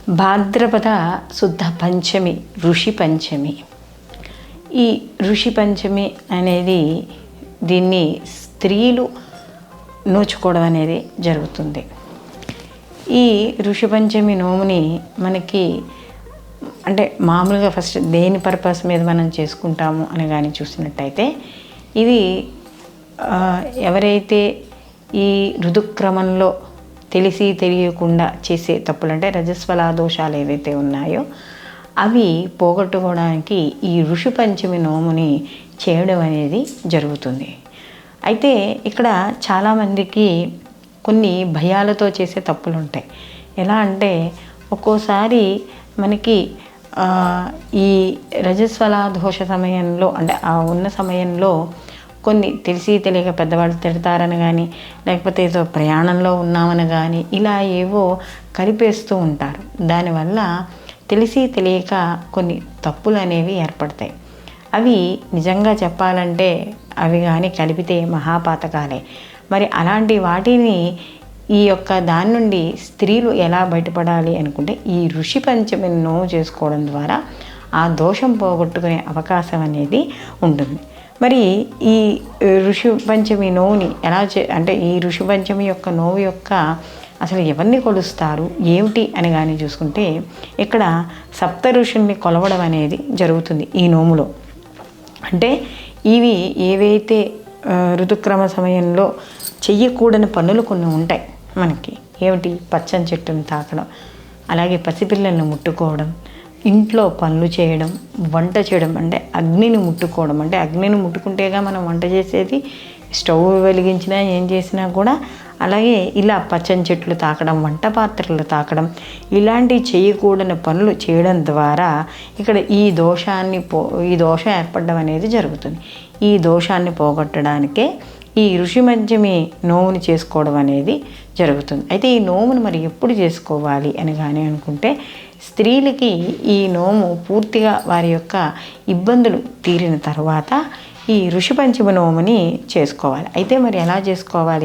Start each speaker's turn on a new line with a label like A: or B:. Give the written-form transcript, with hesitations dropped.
A: భాద్రపద శుద్ధ పంచమి ఋషి పంచమి. ఈ ఋషి పంచమి అనేది దీన్ని స్త్రీలు నోచుకోవడం అనేది జరుగుతుంది. ఈ ఋషి పంచమి నోముని మనకి అంటే మామూలుగా ఫస్ట్ దేని పర్పస్ మీద మనం చేసుకుంటాము అని కానీ చూసినట్టయితే ఇది ఎవరైతే ఈ ఋతుక్రమంలో తెలిసి తెలియకుండా చేసే తప్పులు అంటే రజస్వల దోషాలు ఏవైతే ఉన్నాయో అవి పోగొట్టుకోవడానికి ఈ ఋషి పంచమి నోముని చేయడం అనేది జరుగుతుంది. అయితే ఇక్కడ చాలామందికి కొన్ని భయాలతో చేసే తప్పులు ఉంటాయి. ఎలా అంటే ఒక్కోసారి మనకి ఈ రజస్వల దోష సమయంలో అంటే ఆ ఉన్న సమయంలో కొన్ని తెలిసి తెలియక పెద్దవాళ్ళు తిడతారని కానీ లేకపోతే ఏదో ప్రయాణంలో ఉన్నామని కానీ ఇలా ఏవో కలిపేస్తూ ఉంటారు. దానివల్ల తెలిసి తెలియక కొన్ని తప్పులు అనేవి ఏర్పడతాయి. అవి నిజంగా చెప్పాలంటే అవి కానీ కలిపితే మహాపాతకాలే. మరి అలాంటి వాటిని ఈ యొక్క దాని నుండి స్త్రీలు ఎలా బయటపడాలి అనుకుంటే ఈ ఋషి పంచమి నోము చేసుకోవడం ద్వారా ఆ దోషం పోగొట్టుకునే అవకాశం అనేది ఉంటుంది. మరి ఈ ఋషి పంచమి నోవుని ఎలా అంటే ఈ ఋషి పంచమి యొక్క నోవు యొక్క అసలు ఎవరిని కొలుస్తారు ఏమిటి అని కానీ చూసుకుంటే ఇక్కడ సప్త ఋషుల్ని కొలవడం అనేది జరుగుతుంది ఈ నోములో. అంటే ఇవి ఏవైతే ఋతుక్రమ సమయంలో చెయ్యకూడని పనులు కొన్ని ఉంటాయి మనకి. ఏమిటి? పచ్చని చెట్టును తాకడం, అలాగే పసిపిల్లలను ముట్టుకోవడం, ఇంట్లో పనులు చేయడం, వంట చేయడం అంటే అగ్నిని ముట్టుకోవడం. అంటే అగ్నిని ముట్టుకుంటేగా మనం వంట చేసేది, స్టవ్ వెలిగించినా ఏం చేసినా కూడా. అలాగే ఇలా పచ్చని చెట్లు తాకడం, వంట పాత్రలు తాకడం, ఇలాంటి చేయకూడని పనులు చేయడం ద్వారా ఇక్కడ ఈ దోషం ఏర్పడడం అనేది జరుగుతుంది. ఈ దోషాన్ని పోగొట్టడానికే ఈ ఋషి పంచమి నోముని చేసుకోవడం అనేది జరుగుతుంది. అయితే ఈ నోమును మరి ఎప్పుడు చేసుకోవాలి అని కానీ అనుకుంటే స్త్రీలకి ఈ నోము పూర్తిగా వారి యొక్క ఇబ్బందులు తీరిన తర్వాత ఈ ఋషి పంచమి నోముని చేసుకోవాలి. అయితే మరి ఎలా చేసుకోవాలి